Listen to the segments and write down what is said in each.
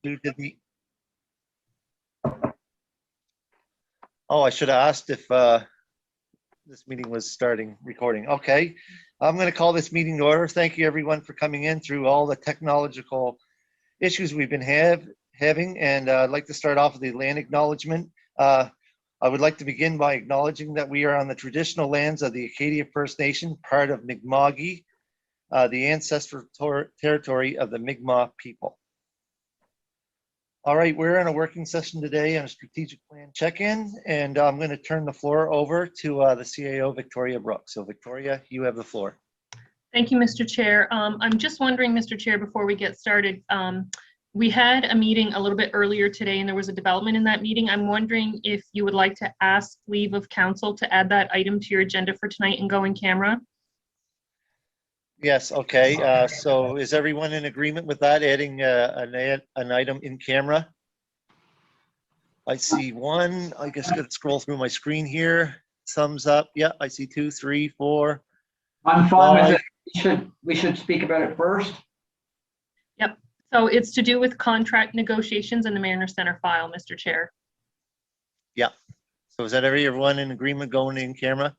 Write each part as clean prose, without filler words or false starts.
Who did the? Oh, I should have asked if this meeting was starting recording. Okay, I'm going to call this meeting to order. Thank you, everyone, for coming in through all the technological issues we've been having. And I'd like to start off with the land acknowledgement. I would like to begin by acknowledging that we are on the traditional lands of the Acadia First Nation, part of Mi'kmaq, the ancestral territory of the Mi'kmaq people. All right, we're in a working session today on a strategic plan check-in, and I'm going to turn the floor over to the CAO, Victoria Brooks. So Victoria, you have the floor. Thank you, Mr. Chair. I'm just wondering, Mr. Chair, before we get started, we had a meeting a little bit earlier today and there was a development in that meeting. I'm wondering if you would like to ask leave of council to add that item to your agenda for tonight and go in camera. Yes, okay. So is everyone in agreement with that, adding an item in camera? I see one. I guess I'm gonna scroll through my screen here. Thumbs up. Yeah, I see 2, 3, 4. I'm fine with it. We should speak about it first. Yep. So it's to do with contract negotiations in the Mariner Center file, Mr. Chair. Yeah. So is that everyone in agreement going in camera?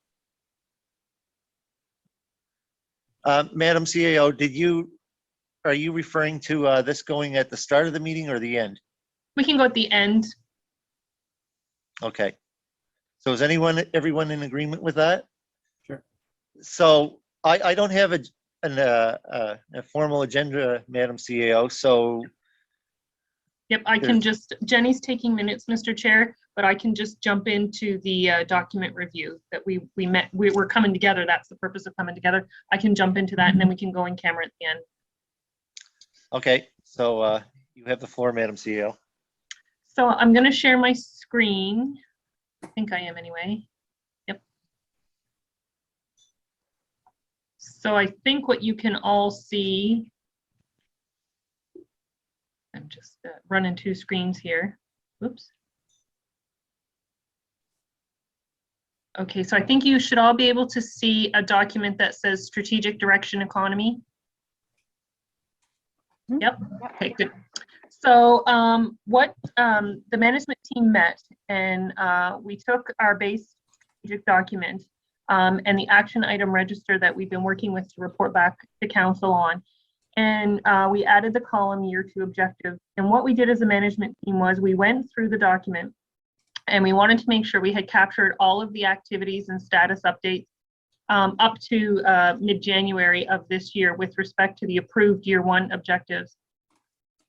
Madam CAO, are you referring to this going at the start of the meeting or the end? We can go at the end. Okay. So is everyone in agreement with that? Sure. So I don't have a formal agenda, Madam CAO. So. Yep, I can just, Jenny's taking minutes, Mr. Chair, but I can just jump into the document review that we're coming together. That's the purpose of coming together. I can jump into that and then we can go in camera at the end. Okay, so you have the floor, Madam CEO. So I'm going to share my screen. I think I am anyway. Yep. So I think what you can all see, I'm just running two screens here. Oops. Okay, so I think you should all be able to see a document that says Strategic Direction Economy. Yep. Okay, good. So what the management team met and we took our base strategic document and the action item register that we've been working with to report back to council on. And we added the column year 2 objectives. And what we did as a management team was we went through the document and we wanted to make sure we had captured all of the activities and status updates up to mid-January of this year with respect to the approved year 1 objectives.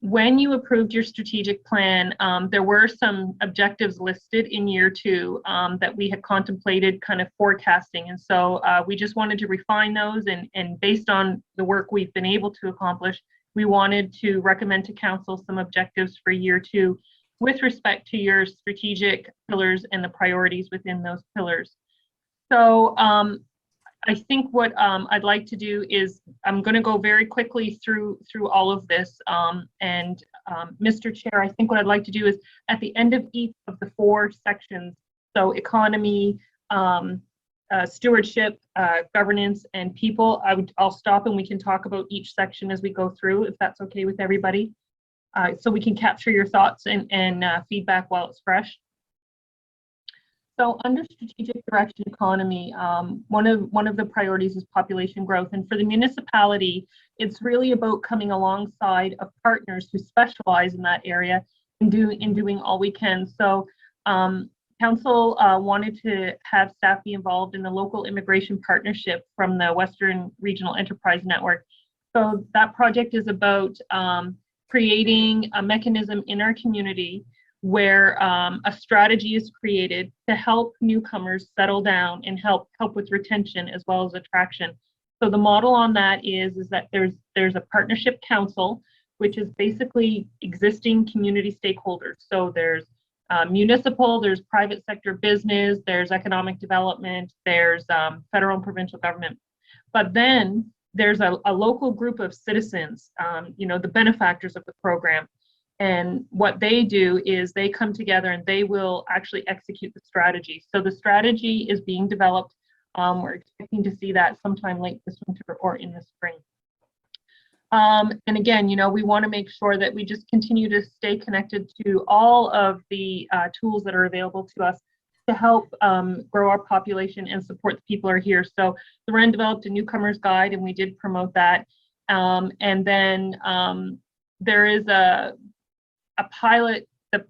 When you approved your strategic plan, there were some objectives listed in year 2 that we had contemplated kind of forecasting. And so we just wanted to refine those and based on the work we've been able to accomplish, we wanted to recommend to council some objectives for year 2 with respect to your strategic pillars and the priorities within those pillars. So I think what I'd like to do is I'm going to go very quickly through all of this. Mr. Chair, I think what I'd like to do is at the end of each of the 4 sections, so economy, stewardship, governance, and people, I'll stop and we can talk about each section as we go through, if that's okay with everybody. So we can capture your thoughts and feedback while it's fresh. So under strategic direction economy, one of the priorities is population growth. And for the municipality, it's really about coming alongside of partners who specialize in that area and doing all we can. So council wanted to have staff be involved in the local immigration partnership from the Western Regional Enterprise Network. So that project is about creating a mechanism in our community where a strategy is created to help newcomers settle down and help with retention as well as attraction. So the model on that is that there's a partnership council, which is basically existing community stakeholders. So there's municipal, there's private sector business, there's economic development, there's federal and provincial government. But then there's a local group of citizens, the benefactors of the program. And what they do is they come together and they will actually execute the strategy. So the strategy is being developed. We're expecting to see that sometime late this winter or in the spring. And again, you know, we want to make sure that we just continue to stay connected to all of the tools that are available to us to help grow our population and support the people who are here. So the REN developed a newcomer's guide, and we did promote that. And then there is a pilot, the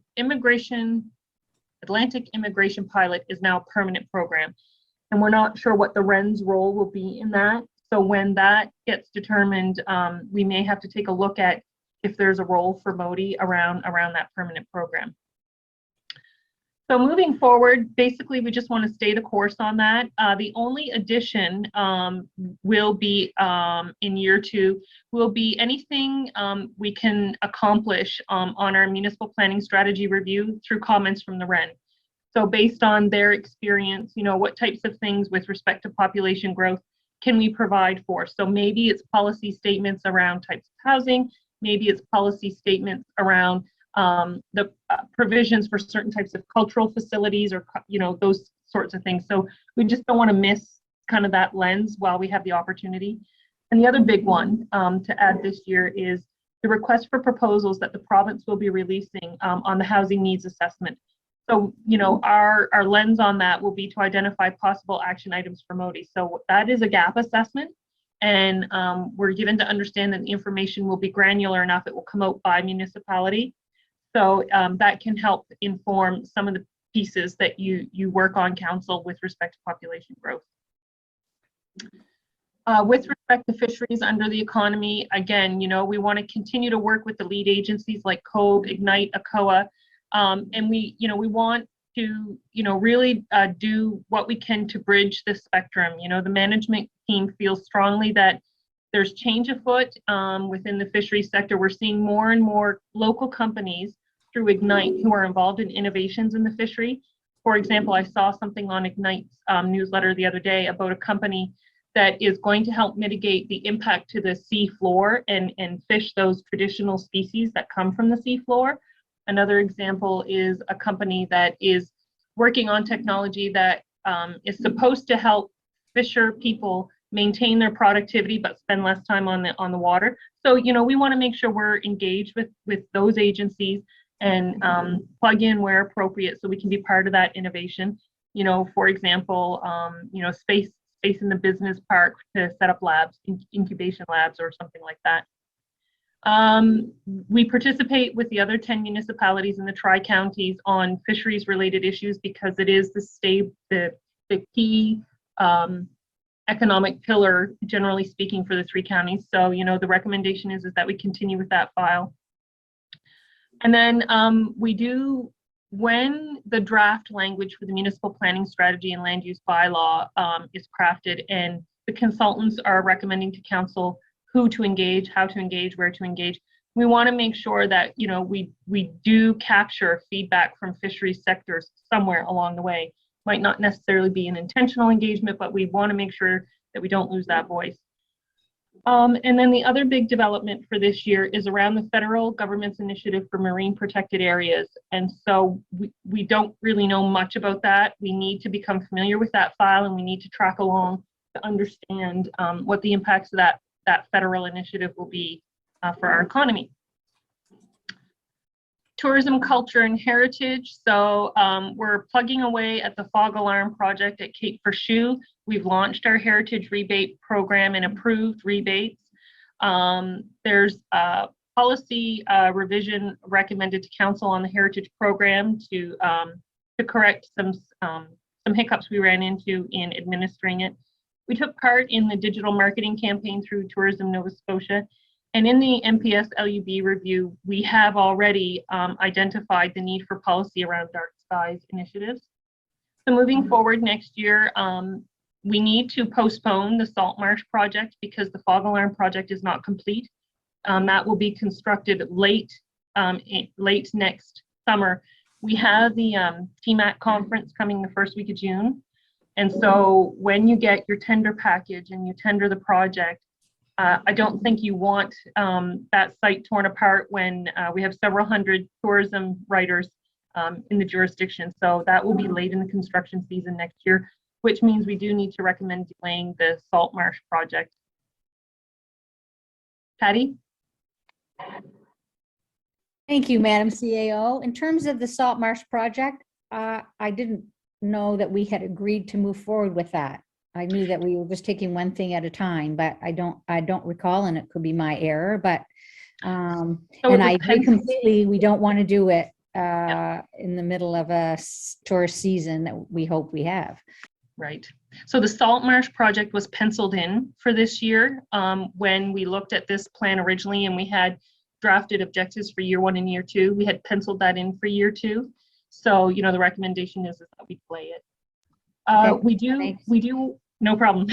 Atlantic immigration pilot is now a permanent program. And we're not sure what the REN's role will be in that. So when that gets determined, we may have to take a look at if there's a role for Modi around that permanent program. So moving forward, basically, we just want to stay the course on that. The only addition will be in year 2, will be anything we can accomplish on our municipal planning strategy review through comments from the REN. So based on their experience, you know, what types of things with respect to population growth can we provide for? So maybe it's policy statements around types of housing, maybe it's policy statements around the provisions for certain types of cultural facilities, or, you know, those sorts of things. So we just don't want to miss kind of that lens while we have the opportunity. And the other big one to add this year is the request for proposals that the province will be releasing on the housing needs assessment. So, you know, our lens on that will be to identify possible action items for Modi. So that is a gap assessment, and we're given to understand that the information will be granular enough. It will come out by municipality. So that can help inform some of the pieces that you work on, council, with respect to population growth. With respect to fisheries under the economy, again, you know, we want to continue to work with the lead agencies like COVE, Ignite, ACOA, and we want to, you know, really do what we can to bridge this spectrum. You know, the management team feels strongly that there's change afoot within the fisheries sector. We're seeing more and more local companies through Ignite who are involved in innovations in the fishery. For example, I saw something on Ignite's newsletter the other day about a company that is going to help mitigate the impact to the sea floor and fish those traditional species that come from the sea floor. Another example is a company that is working on technology that is supposed to help fisher people maintain their productivity but spend less time on the water. So, you know, we want to make sure we're engaged with those agencies and plug in where appropriate so we can be part of that innovation. You know, for example, you know, space in the business park to set up labs, incubation labs or something like that. We participate with the other 10 municipalities in the tri-counties on fisheries related issues because it is the key economic pillar, generally speaking, for the 3 counties. So, you know, the recommendation is that we continue with that file. And then we do, when the draft language for the municipal planning strategy and land use bylaw is crafted and the consultants are recommending to council who to engage, how to engage, where to engage, we want to make sure that, you know, we do capture feedback from fisheries sectors somewhere along the way. Might not necessarily be an intentional engagement, but we want to make sure that we don't lose that voice. And then the other big development for this year is around the federal government's initiative for marine protected areas. And so we don't really know much about that. We need to become familiar with that file, and we need to track along to understand what the impacts of that federal initiative will be for our economy. Tourism, culture, and heritage. So we're plugging away at the fog alarm project at Cape Verschoux. We've launched our heritage rebate program and approved rebates. There's a policy revision recommended to council on the heritage program to correct some hiccups we ran into in administering it. We took part in the digital marketing campaign through Tourism Nova Scotia. And in the MPS LUB review, we have already identified the need for policy around dark skies initiatives. So moving forward next year, we need to postpone the Salt Marsh project because the fog alarm project is not complete. That will be constructed late next summer. We have the TMAC conference coming the first week of June. And so when you get your tender package and you tender the project, I don't think you want that site torn apart when we have several hundred tourism writers in the jurisdiction. So that will be late in the construction season next year, which means we do need to recommend delaying the Salt Marsh project. Patty? Thank you, Madam CAO. In terms of the Salt Marsh project, I didn't know that we had agreed to move forward with that. I knew that we were just taking one thing at a time, but I don't recall, and it could be my error, but So and it I was agree completely, we don't want to do it Yeah. in the middle of a tourist season that we hope we have. Right. So the Salt Marsh project was penciled in for this year when we looked at this plan originally, and we had drafted objectives for year 1 and year 2. We had penciled that in for year 2. So, you know, the recommendation is that we delay it. Okay, we thanks. do, no problem.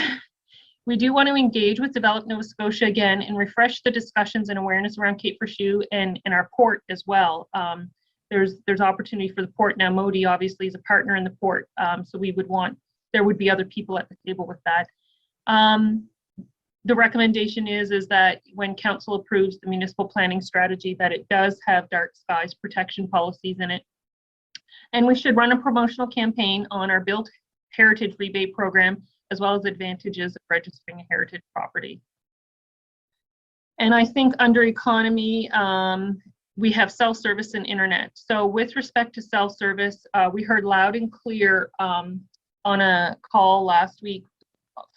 We do want to engage with Develop Nova Scotia again and refresh the discussions and awareness around Cape Frechou and our port as well. There's opportunity for the port now. Modi obviously is a partner in the port, so we would want, there would be other people at the table with that. The recommendation is that when council approves the municipal planning strategy, that it does have dark skies protection policies in it. And we should run a promotional campaign on our Built Heritage Rebate Program, as well as advantages of registering a heritage property. And I think under economy, we have self-service and internet. So with respect to self-service, we heard loud and clear on a call last week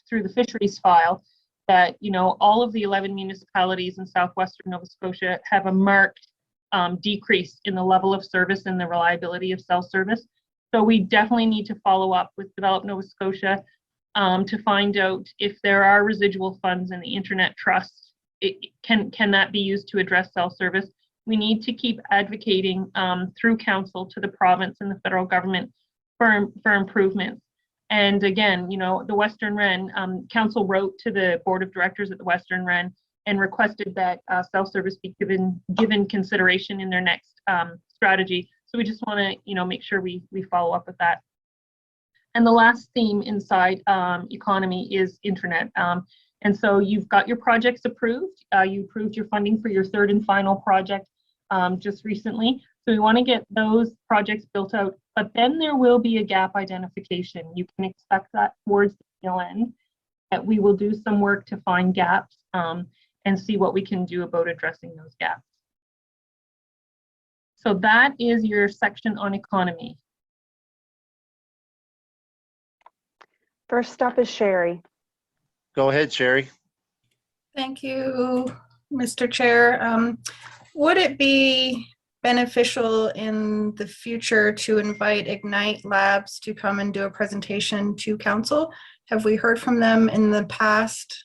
through the fisheries file that, you know, all of the 11 municipalities in southwestern Nova Scotia have a marked decrease in the level of service and the reliability of self-service. So we definitely need to follow up with Develop Nova Scotia to find out if there are residual funds in the internet trust. Can that be used to address self-service? We need to keep advocating through council to the province and the federal government for improvements. And again, you know, the Western Wren, council wrote to the board of directors at the Western Wren and requested that self-service be given consideration in their next strategy. So we just want to, you know, make sure we follow up with that. And the last theme inside economy is internet. And so you've got your projects approved. You approved your funding for your third and final project just recently. So we want to get those projects built out, but then there will be a gap identification. You can expect that towards the tail end, that we will do some work to find gaps and see what we can do about addressing those gaps. So that is your section on economy. First up is Sherry. Go ahead, Sherry. Thank you, Mr. Chair. Would it be beneficial in the future to invite Ignite Labs to come and do a presentation to council? Have we heard from them in the past?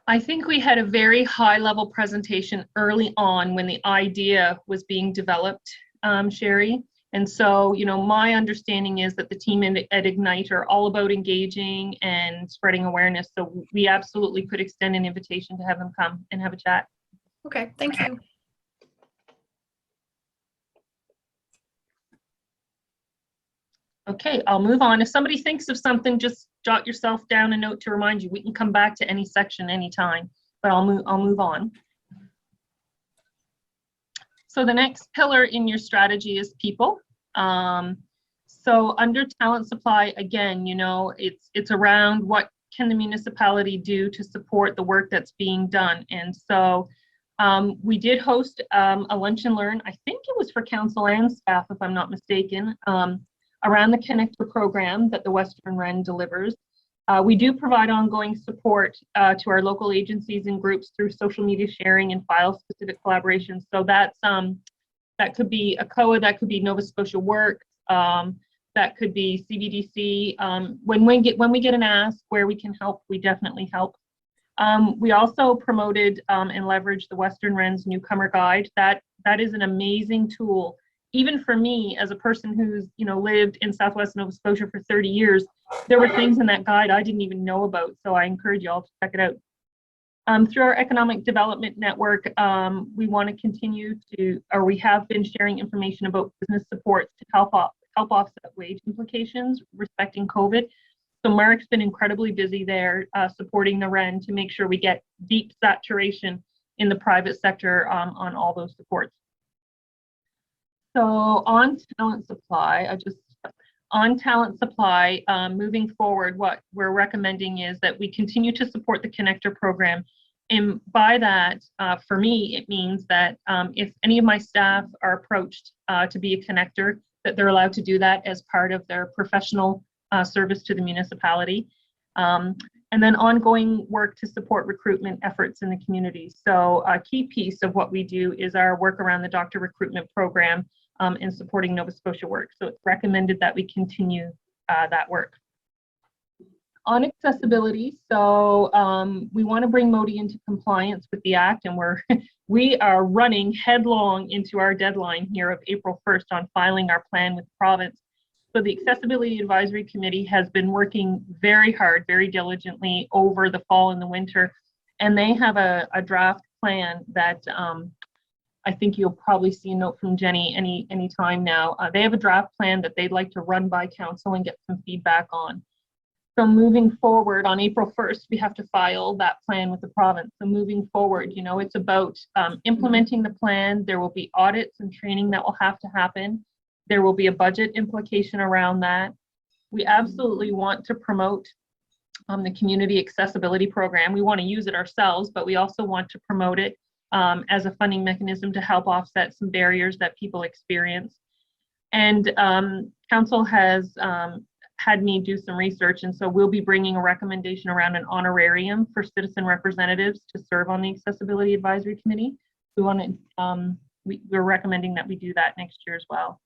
I think we had a very high level presentation early on when the idea was being developed, Sherry. And so, you know, my understanding is that the team at Ignite are all about engaging and spreading awareness. So we absolutely could extend an invitation to have them come and have a chat. Okay, thank you. Okay, I'll move on. If somebody thinks of something, just jot yourself down a note to remind you. We can come back to any section anytime, but I'll move on. So the next pillar in your strategy is people. So under talent supply, again, you know, it's around what can the municipality do to support the work that's being done. And so we did host a lunch and learn. I think it was for council and staff, if I'm not mistaken, around the Connector program that the Western Wren delivers. We do provide ongoing support to our local agencies and groups through social media sharing and file-specific collaborations. So that's that could be ACOA, that could be Nova Scotia Works, that could be CBDC. When we get an ask where we can help, we definitely help. We also promoted and leveraged the Western Wren's Newcomer Guide. That is an amazing tool. Even for me, as a person who's, you know, lived in Southwest Nova Scotia for 30 years, there were things in that guide I didn't even know about. So I encourage you all to check it out. Through our economic development network, we want to continue to, or we have been sharing information about business supports to help offset wage implications respecting COVID. So Mark's been incredibly busy there supporting the Wren to make sure we get deep saturation in the private sector on all those supports. So on talent supply, moving forward, what we're recommending is that we continue to support the Connector program And by that, for me, it means that if any of my staff are approached to be a connector, that they're allowed to do that as part of their professional service to the municipality. And then ongoing work to support recruitment efforts in the community. So a key piece of what we do is our work around the doctor recruitment program and supporting Nova Scotia Work. So it's recommended that we continue that work. On accessibility, so we want to bring Modi into compliance with the Act, and we are running headlong into our deadline here of April 1st on filing our plan with the province. So the Accessibility Advisory Committee has been working very hard, very diligently over the fall and the winter, and they have a draft plan that I think you'll probably see a note from Jenny any time now. They have a draft plan that they'd like to run by council and get some feedback on. So moving forward on April 1st, we have to file that plan with the province. So moving forward, you know, it's about implementing the plan. There will be audits and training that will have to happen. There will be a budget implication around that. We absolutely want to promote the community accessibility program. We want to use it ourselves, but we also want to promote it as a funding mechanism to help offset some barriers that people experience. And council has had me do some research, and so we'll be bringing a recommendation around an honorarium for citizen representatives to serve on the Accessibility Advisory Committee. We want to, we're recommending that we do that next year as well.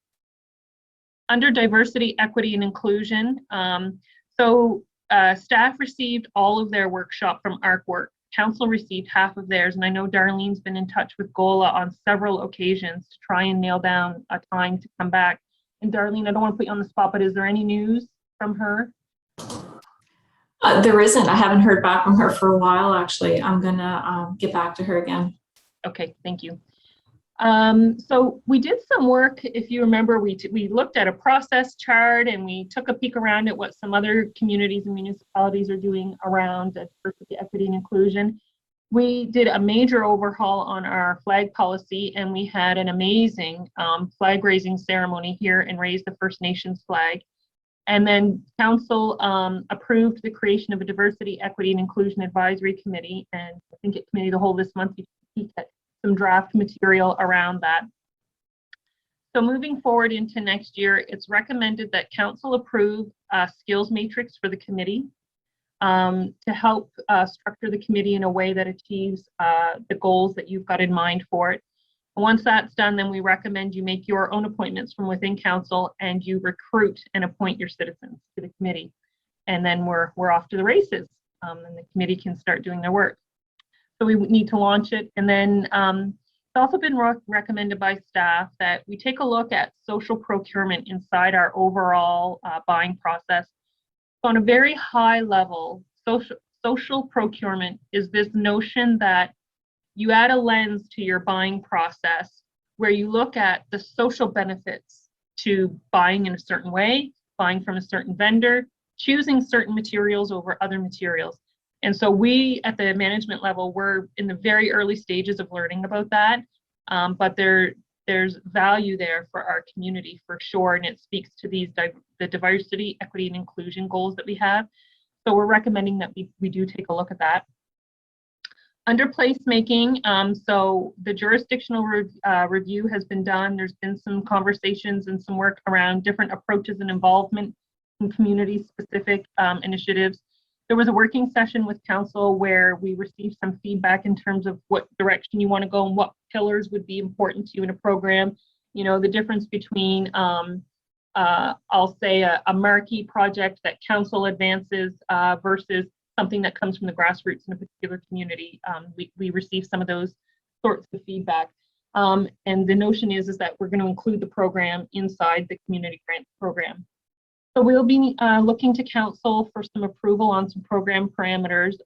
Under diversity, equity, and inclusion, staff received all of their workshop from ArcWork. Council received half of theirs, and I know Darlene's been in touch with Gola on several occasions to try and nail down a time to come back. And Darlene, I don't want to put you on the spot, but is there any news from her? There isn't. I haven't heard back from her for a while, actually. I'm gonna get back to her again. Okay, thank you. So we did some work, if you remember, we looked at a process chart and we took a peek around at what some other communities and municipalities are doing around diversity, equity, and inclusion. We did a major overhaul on our flag policy, and we had an amazing flag raising ceremony here and raised the First Nations flag. And then council approved the creation of a diversity, equity, and inclusion advisory committee. And I think at committee of the whole this month, you can peek at some draft material around that. So moving forward into next year, it's recommended that council approve a skills matrix for the committee to help structure the committee in a way that achieves the goals that you've got in mind for it. And once that's done, then we recommend you make your own appointments from within council and you recruit and appoint your citizens to the committee. And then we're off to the races, and the committee can start doing their work. So we need to launch it. And then it's also been recommended by staff that we take a look at social procurement inside our overall buying process. So on a very high level, social procurement is this notion that you add a lens to your buying process where you look at the social benefits to buying in a certain way, buying from a certain vendor, choosing certain materials over other materials. And so we at the management level, we're in the very early stages of learning about that, but there's value there for our community for sure, and it speaks to the diversity, equity, and inclusion goals that we have. So we're recommending that we do take a look at that. Under placemaking, so the jurisdictional review has been done. There's been some conversations and some work around different approaches and involvement in community-specific initiatives. There was a working session with council where we received some feedback in terms of what direction you want to go and what pillars would be important to you in a program. You know, the difference between, I'll say, a marquee project that council advances versus something that comes from the grassroots in a particular community. We receive some of those sorts of feedback. And the notion is that we're going to include the program inside the community grant program. So we'll be looking to council for some approval on some program parameters.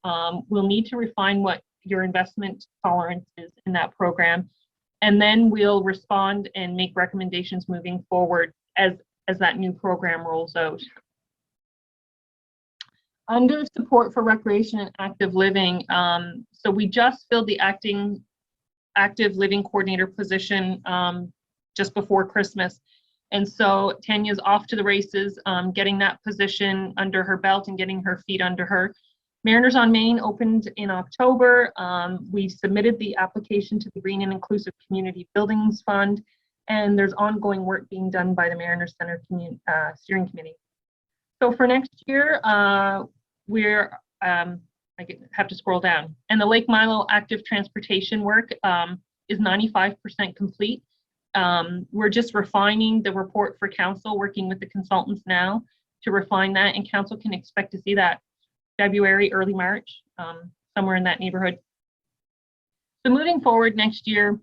We'll need to refine what your investment tolerance is in that program. And then we'll respond and make recommendations moving forward as that new program rolls out. Under support for recreation and active living, so we just filled the active living coordinator position just before Christmas. And so Tanya's off to the races, getting that position under her belt and getting her feet under her. Mariners on Main opened in October. We submitted the application to the Green and Inclusive Community Buildings Fund, and there's ongoing work being done by the Mariners Center Steering Committee. So for next year, we're, have to scroll down, and the Lake Milo active transportation work is 95% complete. We're just refining the report for council, working with the consultants now to refine that, and council can expect to see that February, early March, somewhere in that neighborhood. So moving forward next year,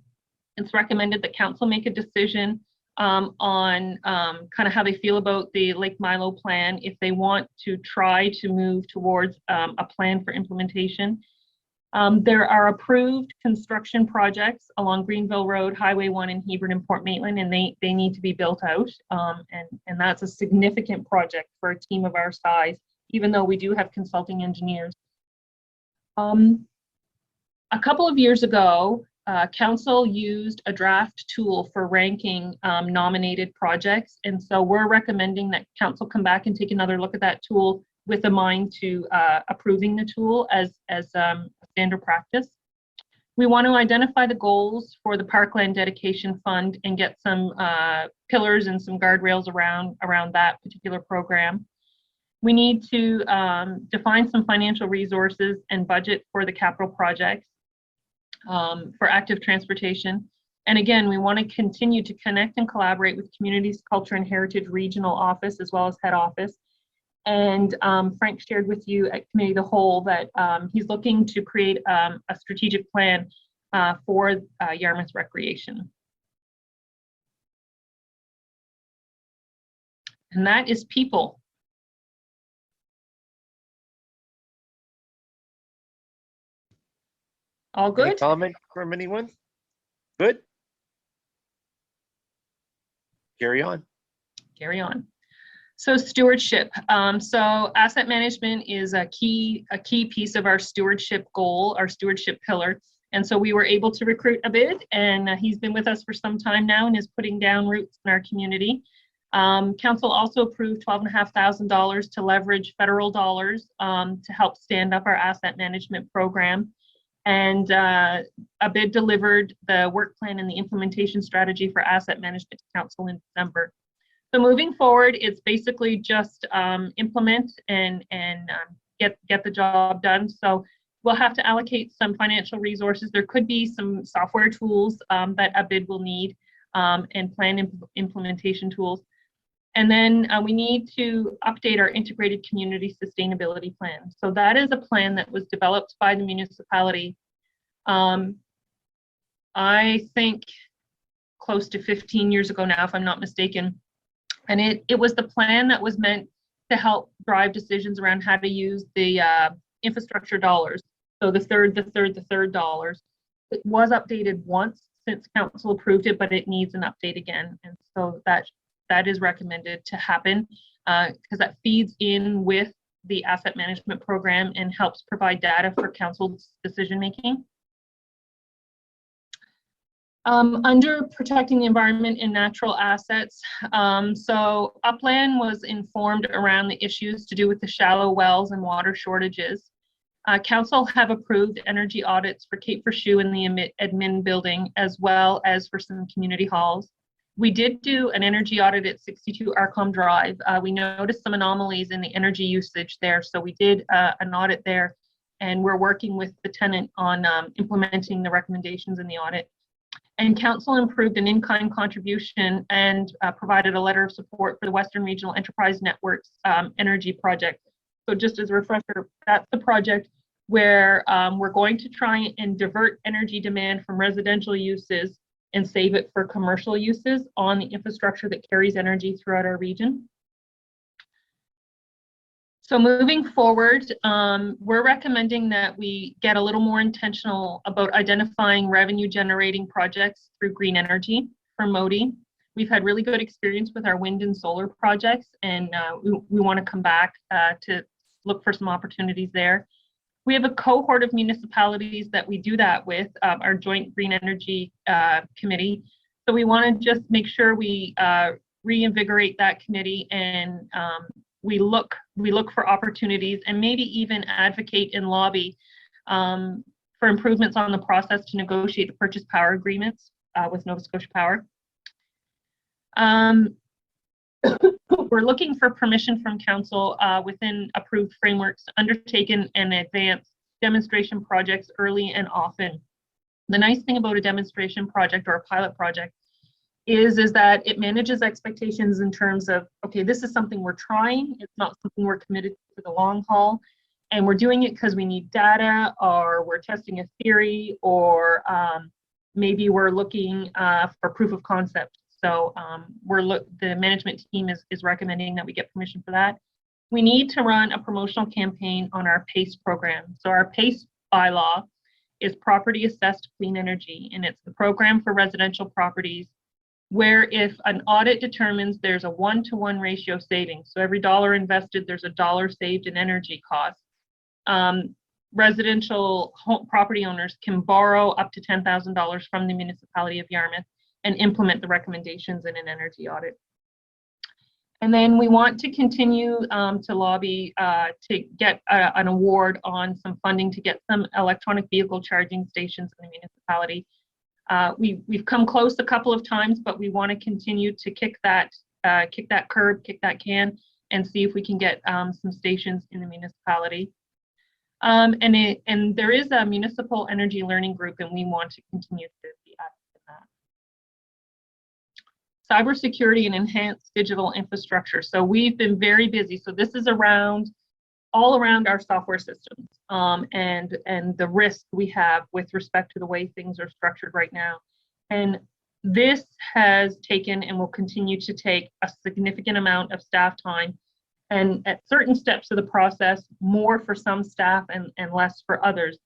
it's recommended that council make a decision on kind of how they feel about the Lake Milo plan, if they want to try to move towards a plan for implementation. There are approved construction projects along Greenville Road, Highway 1 in Hebron and Port Maitland, and they need to be built out. And that's a significant project for a team of our size, even though we do have consulting engineers. A couple of years ago, council used a draft tool for ranking nominated projects. And so we're recommending that council come back and take another look at that tool with a mind to approving the tool as standard practice. We want to identify the goals for the Parkland Dedication Fund and get some pillars and some guardrails around that particular program. We need to define some financial resources and budget for the capital projects for active transportation. And again, we want to continue to connect and collaborate with Communities, Culture and Heritage Regional Office as well as Head Office. And Frank shared with you at Committee of the Whole that he's looking to create a strategic plan for Yarmouth Recreation. And that is people. All Any good? comment from anyone? Good? Carry on. Carry on. So stewardship. So asset management is a key piece of our stewardship goal, our stewardship pillar. And so we were able to recruit a bid, and he's been with us for some time now and is putting down roots in our community. Council also approved $12,500 to leverage federal dollars to help stand up our asset management program. And a bid delivered the work plan and the implementation strategy for asset management to council in December. So moving forward, it's basically just implement and get the job done. So we'll have to allocate some financial resources. There could be some software tools that a bid will need and plan implementation tools. And then we need to update our integrated community sustainability plan. So that is a plan that was developed by the municipality, I think close to 15 years ago now, if I'm not mistaken. And it was the plan that was meant to help drive decisions around how to use the infrastructure dollars. So the third dollars. It was updated once since council approved it, but it needs an update again. And so that is recommended to happen because that feeds in with the asset management program and helps provide data for council's decision making. Under protecting the environment and natural assets, so Upland was informed around the issues to do with the shallow wells and water shortages. Council have approved energy audits for Cape Shoe in the admin building, as well as for some community halls. We did do an energy audit at 62 Arcom Drive. We noticed some anomalies in the energy usage there, so we did an audit there, and we're working with the tenant on implementing the recommendations in the audit. And council improved an in-kind contribution and provided a letter of support for the Western Regional Enterprise Network's energy project. So just as a refresher, that's the project where we're going to try and divert energy demand from residential uses and save it for commercial uses on the infrastructure that carries energy throughout our region. So moving forward, we're recommending that we get a little more intentional about identifying revenue generating projects through green energy from Modi. We've had really good experience with our wind and solar projects, and we want to come back to look for some opportunities there. We have a cohort of municipalities that we do that with, our joint green energy committee. So we want to just make sure we reinvigorate that committee and we look for opportunities and maybe even advocate and lobby for improvements on the process to negotiate the purchase power agreements with Nova Scotia Power. We're looking for permission from council within approved frameworks to undertake and advance demonstration projects early and often. The nice thing about a demonstration project or a pilot project is that it manages expectations in terms of, okay, this is something we're trying, it's not something we're committed to for the long haul, and we're doing it because we need data, or we're testing a theory, or maybe we're looking for proof of concept. So the management team is recommending that we get permission for that. We need to run a promotional campaign on our PACE program. So our PACE bylaw is Property Assessed Clean Energy, and it's the program for residential properties where if an audit determines there's a 1-to-1 ratio savings, so every dollar invested, there's a dollar saved in energy costs, residential property owners can borrow up to $10,000 from the municipality of Yarmouth and implement the recommendations in an energy audit. And then we want to continue to lobby to get an award on some funding to get some electronic vehicle charging stations in the municipality. We've come close a couple of times, but we want to continue to kick that can, and see if we can get some stations in the municipality. And there is a municipal energy learning group, and we want to continue to be active in that. Cybersecurity and enhanced digital infrastructure. So we've been very busy. So this is all around our software systems and the risk we have with respect to the way things are structured right now. And this has taken and will continue to take a significant amount of staff time. And at certain steps of the process, more for some staff and less for others.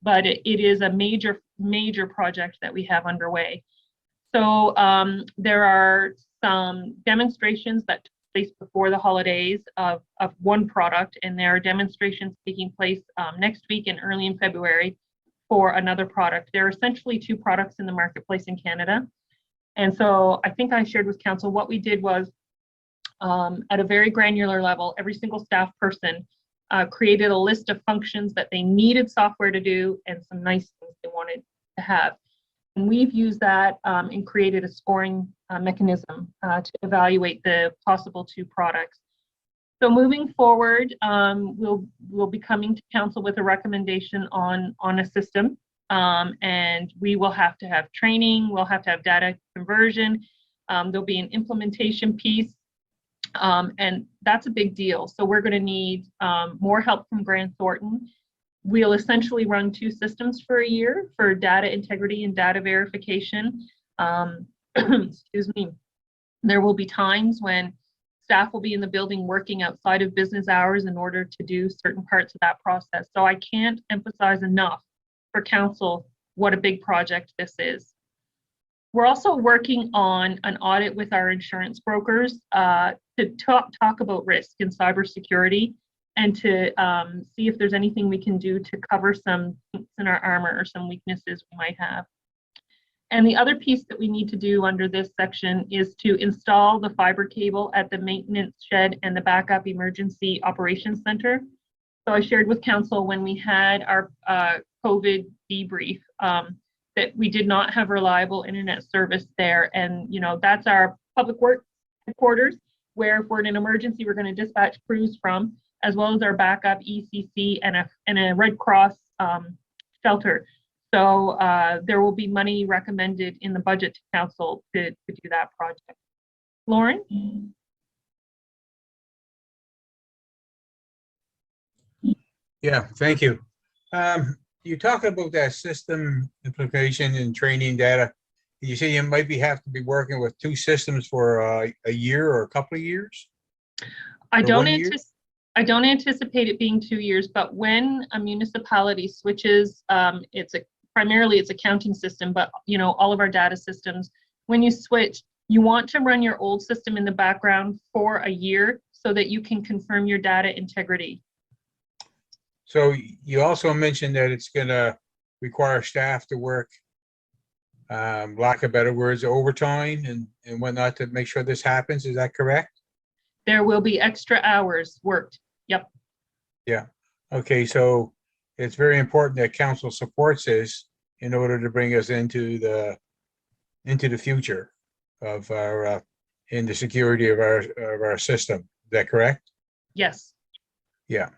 But it is a major, major project that we have underway. So there are some demonstrations that took place before the holidays of one product, and there are demonstrations taking place next week and early in February for another product. There are essentially two products in the marketplace in Canada. And so I think I shared with council what we did was at a very granular level, every single staff person created a list of functions that they needed software to do and some nice things they wanted to have. And we've used that and created a scoring mechanism to evaluate the possible two products. So moving forward, we'll be coming to council with a recommendation on a system, and we will have to have training, we'll have to have data conversion, there'll be an implementation piece, and that's a big deal. So we're going to need more help from Grant Thornton. We'll essentially run two systems for a year for data integrity and data verification. Excuse me. There will be times when staff will be in the building working outside of business hours in order to do certain parts of that process. So I can't emphasize enough for council what a big project this is. We're also working on an audit with our insurance brokers to talk about risk in cybersecurity and to see if there's anything we can do to cover some kinks in our armor or some weaknesses we might have. And the other piece that we need to do under this section is to install the fiber cable at the maintenance shed and the backup emergency operations center. So I shared with council when we had our COVID debrief that we did not have reliable internet service there. And that's our public works headquarters, where if we're in an emergency, we're going to dispatch crews from, as well as our backup ECC and a Red Cross shelter. So there will be money recommended in the budget to council to do that project. Lauren? Yeah, thank you. You talk about that system implementation and training data. You say you might have to be working with two systems for a year or a couple of years? I don't anticipate it being 2 years, but when a municipality switches, primarily it's a counting system, but all of our data systems, when you switch, you want to run your old system in the background for a year so that you can confirm your data integrity. So you also mentioned that it's going to require staff to work, lack of better words, overtime and whatnot to make sure this happens. Is that correct? There will be extra hours worked. Yep. Okay, so it's very important that council supports this in order to bring us into the future of our in the security of our system. Is that correct? Yes. Yeah.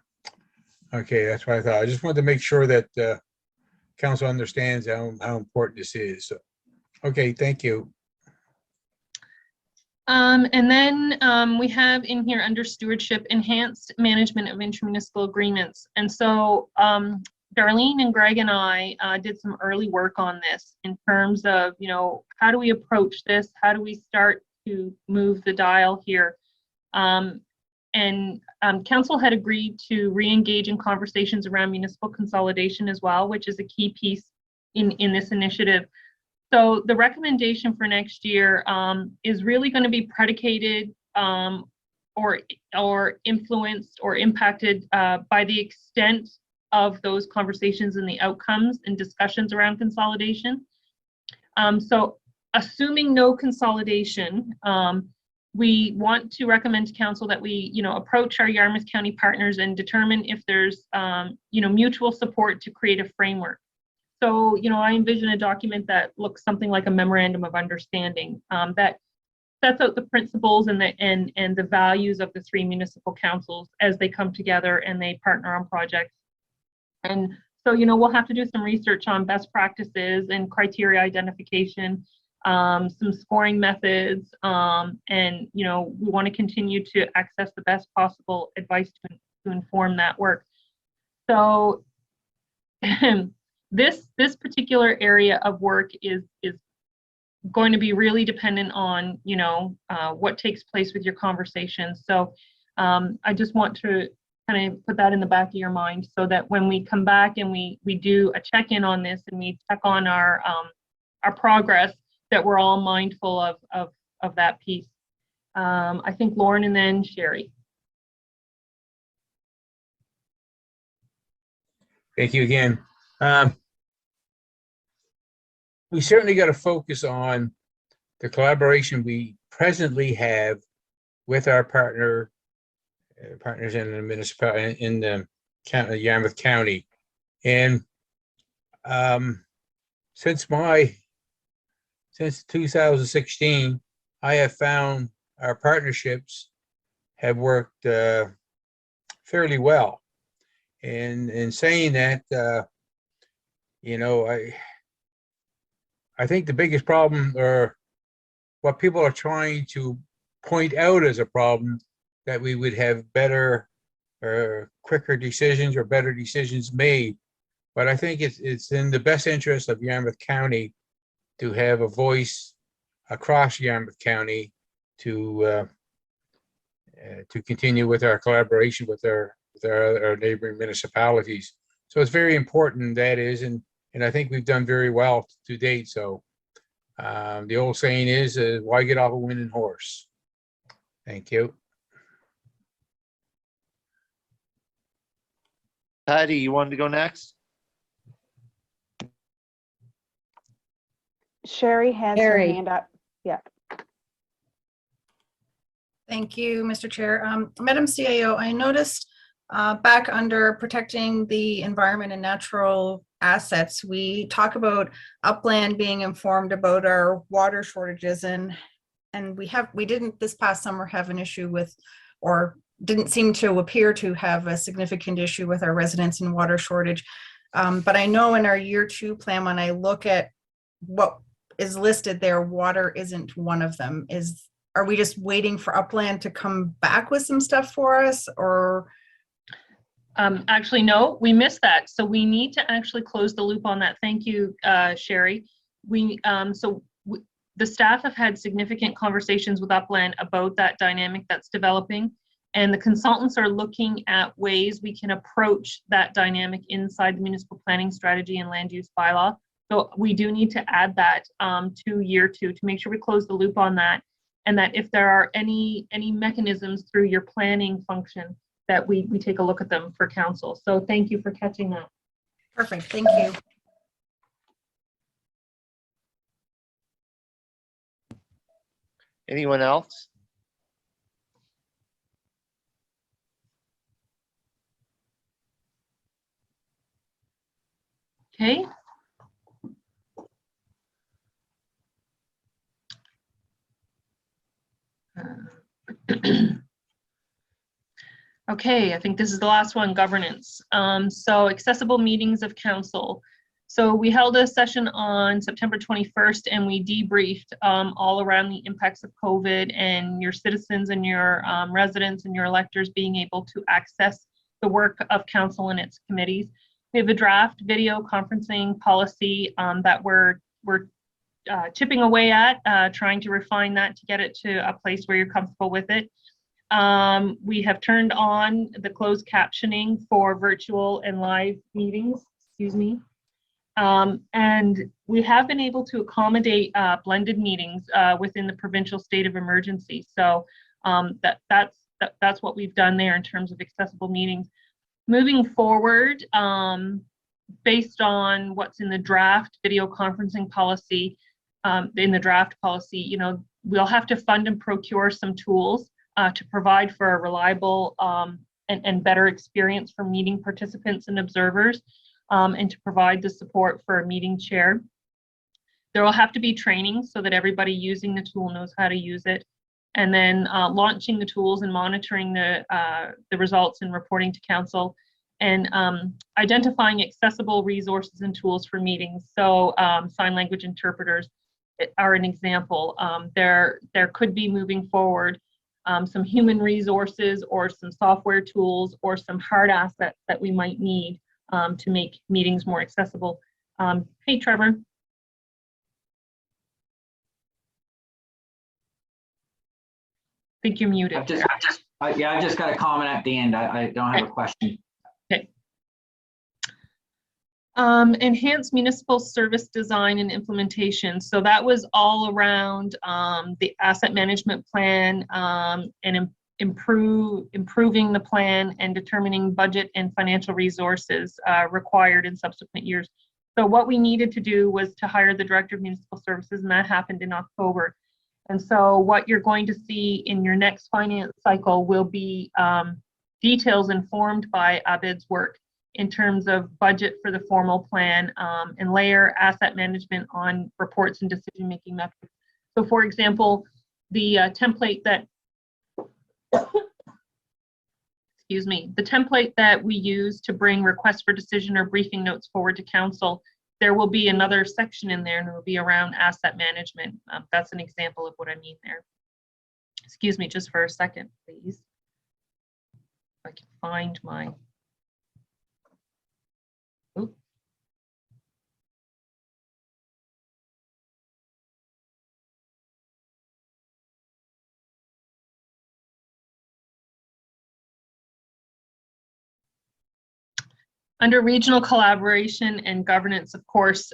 Okay, that's what I thought. I just wanted to make sure that council understands how important this is. So, okay, thank you. And then we have in here under stewardship, enhanced management of intermunicipal agreements. And so Darlene and Greg and I did some early work on this in terms of, how do we approach this? How do we start to move the dial here? And council had agreed to re-engage in conversations around municipal consolidation as well, which is a key piece in this initiative. So the recommendation for next year is really going to be predicated or influenced or impacted by the extent of those conversations and the outcomes and discussions around consolidation. So assuming no consolidation, we want to recommend to council that we, approach our Yarmouth County partners and determine if there's, mutual support to create a framework. So, I envision a document that looks something like a memorandum of understanding that sets out the principles and the values of the three municipal councils as they come together and they partner on projects. And so, we'll have to do some research on best practices and criteria identification, some scoring methods, and, we want to continue to access the best possible advice to inform that work. So this particular area of work is going to be really dependent on, what takes place with your conversations. So I just want to kind of put that in the back of your mind so that when we come back and we do a check-in on this and we check on our progress, that we're all mindful of that piece. I think Lauren and then Sherry. Thank you again. We certainly got to focus on the collaboration we presently have with our partners in the municipality in the Yarmouth County, and since 2016, I have found our partnerships have worked fairly well. And in saying that, I think the biggest problem, or what people are trying to point out as a problem, that we would have better or quicker decisions or better decisions made. But I think it's in the best interest of Yarmouth County to have a voice across Yarmouth County to continue with our collaboration with our neighboring municipalities. So it's very important, that is, and I think we've done very well to date. So the old saying is, why get off a winning horse? Thank you. Patty, you wanted to go next? Sherry has her Sherry. hand up. Yeah. Thank you, Mr. Chair. Madam CAO, I noticed back under protecting the environment and natural assets, we talk about upland being informed about our water shortages, and we didn't this past summer have an issue with, or didn't seem to appear to have a significant issue with our residents and water shortage. But I know in our year 2 plan, when I look at what is listed there, water isn't one of them. Are we just waiting for upland to come back with some stuff for us, or? Actually, no, we missed that. So we need to actually close the loop on that. Thank you, Sherry. The staff have had significant conversations with Upland about that dynamic that's developing, and the consultants are looking at ways we can approach that dynamic inside the municipal planning strategy and land use bylaw. So we do need to add that to year 2 to make sure we close the loop on that, and that if there are any mechanisms through your planning function, that we take a look at them for council. So thank you for catching that. Perfect, thank you. Anyone else? Okay. Okay, I think this is the last one, governance. So accessible meetings of council. So we held a session on September 21st and we debriefed all around the impacts of COVID and your citizens and your residents and your electors being able to access the work of council and its committees. We have a draft video conferencing policy that we're chipping away at, trying to refine that to get it to a place where you're comfortable with it. We have turned on the closed captioning for virtual and live meetings, excuse me. And we have been able to accommodate blended meetings within the provincial state of emergency. So that's what we've done there in terms of accessible meetings. Moving forward, based on what's in the draft video conferencing policy, in the draft policy, you know, we'll have to fund and procure some tools to provide for a reliable and better experience for meeting participants and observers, and to provide the support for a meeting chair. There will have to be training so that everybody using the tool knows how to use it. And then launching the tools and monitoring the results and reporting to council, and identifying accessible resources and tools for meetings. So sign language interpreters are an example. There could be moving forward some human resources or some software tools or some hard assets that we might need to make meetings more accessible. Hey, Trevor. I think you're muted. I've just got a comment at the end. I don't have a question. Okay. Enhanced municipal service design and implementation. So that was all around the asset management plan and improving the plan and determining budget and financial resources required in subsequent years. So what we needed to do was to hire the director of municipal services, and that happened in October. And so what you're going to see in your next finance cycle will be details informed by Abid's work in terms of budget for the formal plan and layer asset management on reports and decision-making metrics. So for example, the template that, excuse me, the template that we use to bring requests for decision or briefing notes forward to council, there will be another section in there and it will be around asset management. That's an example of what I mean there. Excuse me just for a second, please. If I can find my, oops. Under regional collaboration and governance, of course,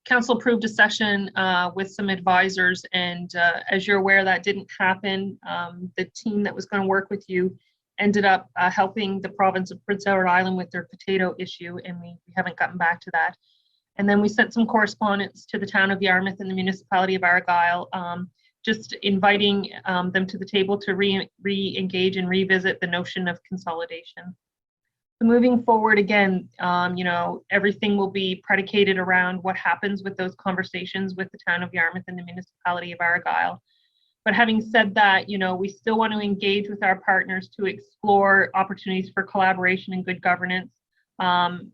council approved a session with some advisors, and as you're aware, that didn't happen. The team that was going to work with you ended up helping the province of Prince Edward Island with their potato issue, and we haven't gotten back to that. And then we sent some correspondence to the town of Yarmouth and the municipality of Argyll, just inviting them to the table to re-engage and revisit the notion of consolidation. So moving forward, again, you know, everything will be predicated around what happens with those conversations with the town of Yarmouth and the municipality of Argyll. But having said that, you know, we still want to engage with our partners to explore opportunities for collaboration and good governance.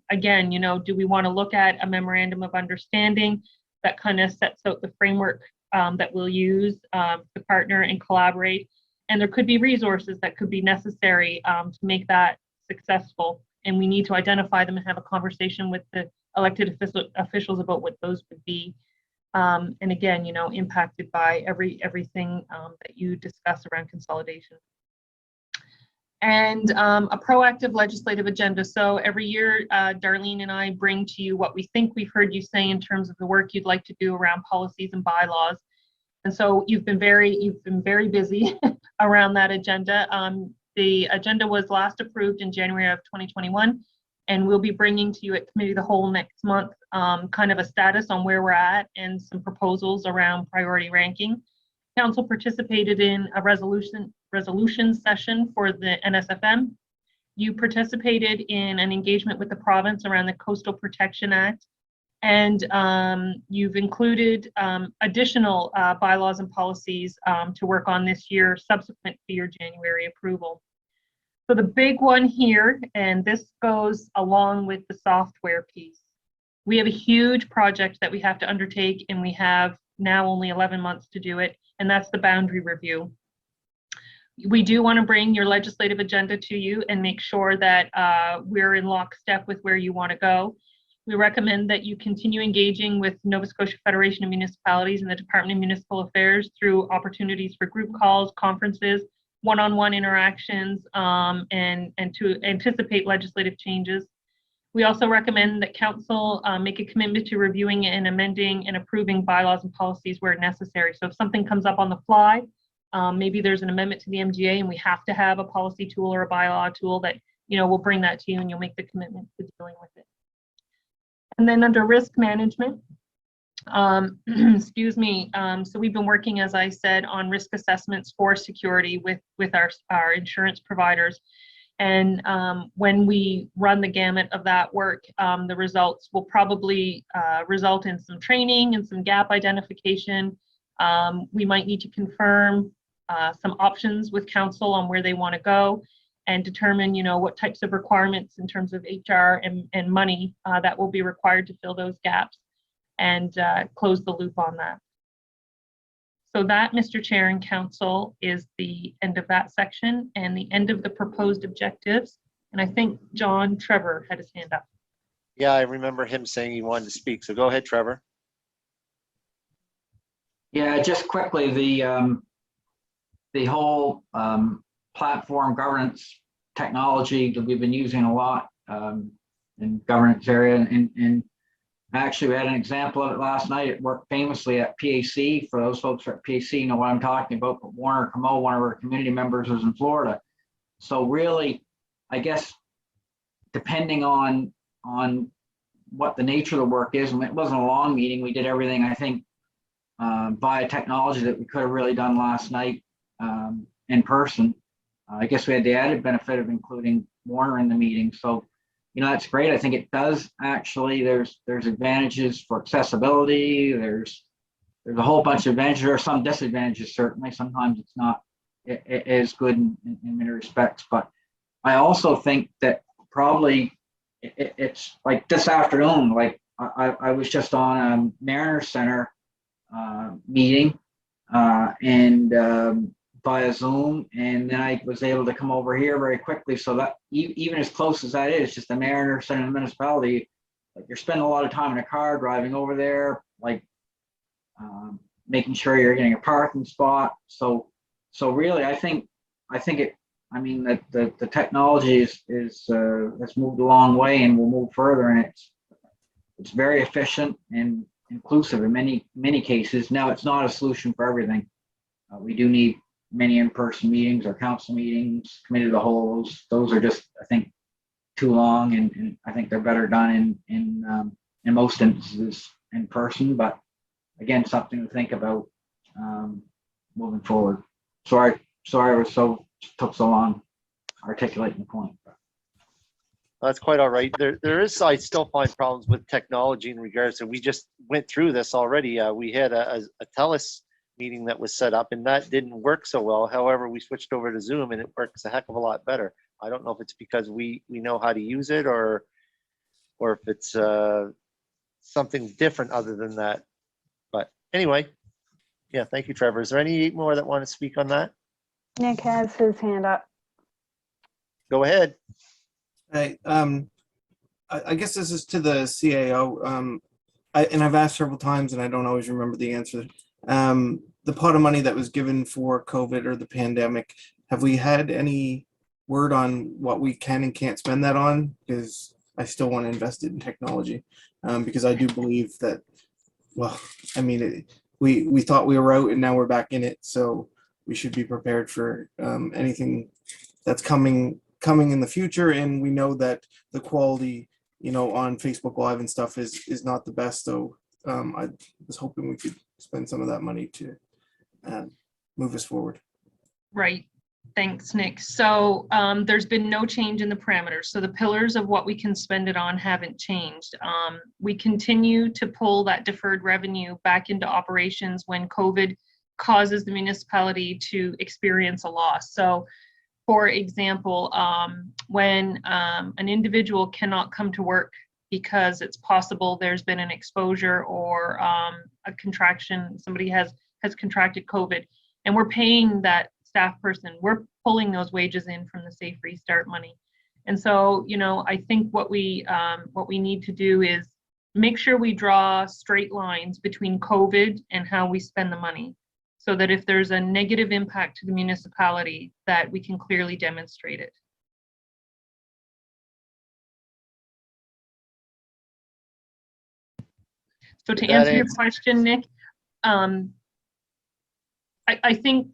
Again, you know, do we want to look at a memorandum of understanding that kind of sets out the framework that we'll use to partner and collaborate? And there could be resources that could be necessary to make that successful, and we need to identify them and have a conversation with the elected officials about what those would be. And again, you know, impacted by everything that you discuss around consolidation. And a proactive legislative agenda. So every year, Darlene and I bring to you what we think we've heard you say in terms of the work you'd like to do around policies and bylaws. And so you've been very busy around that agenda. The agenda was last approved in January of 2021, and we'll be bringing to you at Committee of the Whole next month kind of a status on where we're at and some proposals around priority ranking. Council participated in a resolution session for the NSFM, You participated in an engagement with the province around the Coastal Protection Act, and you've included additional bylaws and policies to work on this year subsequent to your January approval. So the big one here, and this goes along with the software piece, we have a huge project that we have to undertake, and we have now only 11 months to do it, and that's the boundary review. We do want to bring your legislative agenda to you and make sure that we're in lockstep with where you want to go. We recommend that you continue engaging with Nova Scotia Federation of Municipalities and the Department of Municipal Affairs through opportunities for group calls, conferences, one-on-one interactions, and to anticipate legislative changes. We also recommend that Council make a commitment to reviewing and amending and approving bylaws and policies where necessary. So if something comes up on the fly, maybe there's an amendment to the MGA and we have to have a policy tool or a bylaw tool that, we'll bring that to you and you'll make the commitment to dealing with it. And then under risk management, excuse me, so we've been working, as I said, on risk assessments for security with our insurance providers. And when we run the gamut of that work, the results will probably result in some training and some gap identification. We might need to confirm some options with council on where they want to go and determine, what types of requirements in terms of HR and money that will be required to fill those gaps and close the loop on that. So that, Mr. Chair and Council, is the end of that section and the end of the proposed objectives. And I think John Trevor had his hand up. Yeah, I remember him saying he wanted to speak. So go ahead, Trevor. Yeah, just quickly, the whole platform governance technology that we've been using a lot in governance area, and actually we had an example of it last night. It worked famously at PAC. For those folks at PAC know what I'm talking about, but Warner Camo, one of our community members, was in Florida. So really, I guess, depending on what the nature of the work is, and it wasn't a long meeting, we did everything, I think, via technology that we could have really done last night in person. I guess we had the added benefit of including Warner in the meeting. So, that's great. I think it does actually, there's advantages for accessibility. There's a whole bunch of advantages. There are some disadvantages, certainly. Sometimes it's not as good in many respects. But I also think that probably it's like this afternoon, like I was just on a Mariner Center meeting and via Zoom, and then I was able to come over here very quickly. So that even as close as that is, just the Mariner Center municipality, like you're spending a lot of time in a car driving over there, like making sure you're getting a parking spot. So really, I think it. I mean that the technology has moved a long way and will move further, and it's very efficient and inclusive in many cases. Now, it's not a solution for everything. We do need many in-person meetings or council meetings, committee of the wholes. Those are just, I think, too long, and I think they're better done in most instances in person. But again, something to think about moving forward. Sorry I took so long articulating the point. That's quite all right. I still find problems with technology in regards to, we just went through this already. We had a TELUS meeting that was set up and that didn't work so well. However, we switched over to Zoom and it works a heck of a lot better. I don't know if it's because we know how to use it or if it's something different other than that. But anyway, yeah, thank you, Trevor. Is there any more that want to speak on that? Nick has his hand up. Go ahead. Hey, I guess this is to the CAO. And I've asked several times and I don't always remember the answer. The pot of money that was given for COVID or the pandemic, have we had any word on what we can and can't spend that on? Because I still want to invest it in technology, because I do believe that, well, I mean, we thought we were out and now we're back in it. So we should be prepared for anything that's coming in the future. And we know that the quality, on Facebook Live and stuff is not the best. So I was hoping we could spend some of that money to move us forward. Right. Thanks, Nick. So there's been no change in the parameters. So the pillars of what we can spend it on haven't changed. We continue to pull that deferred revenue back into operations when COVID causes the municipality to experience a loss. So for example, when an individual cannot come to work because it's possible there's been an exposure or a contraction, somebody has contracted COVID, and we're paying that staff person, we're pulling those wages in from the Safe Restart money. And so, you know, I think what we need to do is make sure we draw straight lines between COVID and how we spend the money, so that if there's a negative impact to the municipality, that we can clearly demonstrate it. So to answer your question, Nick, I think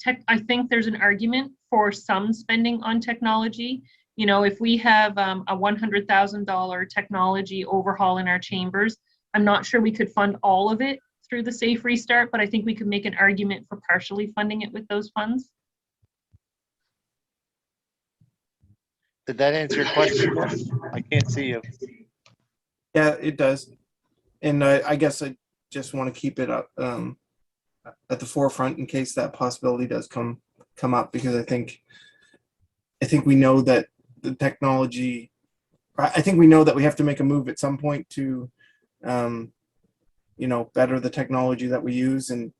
there's an argument for some spending on technology. You know, if we have a $100,000 technology overhaul in our chambers, I'm not sure we could fund all of it through the Safe Restart, but I think we could make an argument for partially funding it with those funds. Did that answer your question? I can't see you. Yeah, it does. And I guess I just want to keep it up at the forefront in case that possibility does come up, because I think we know that the technology, I think we know that we have to make a move at some point to you know, better the technology that we use. And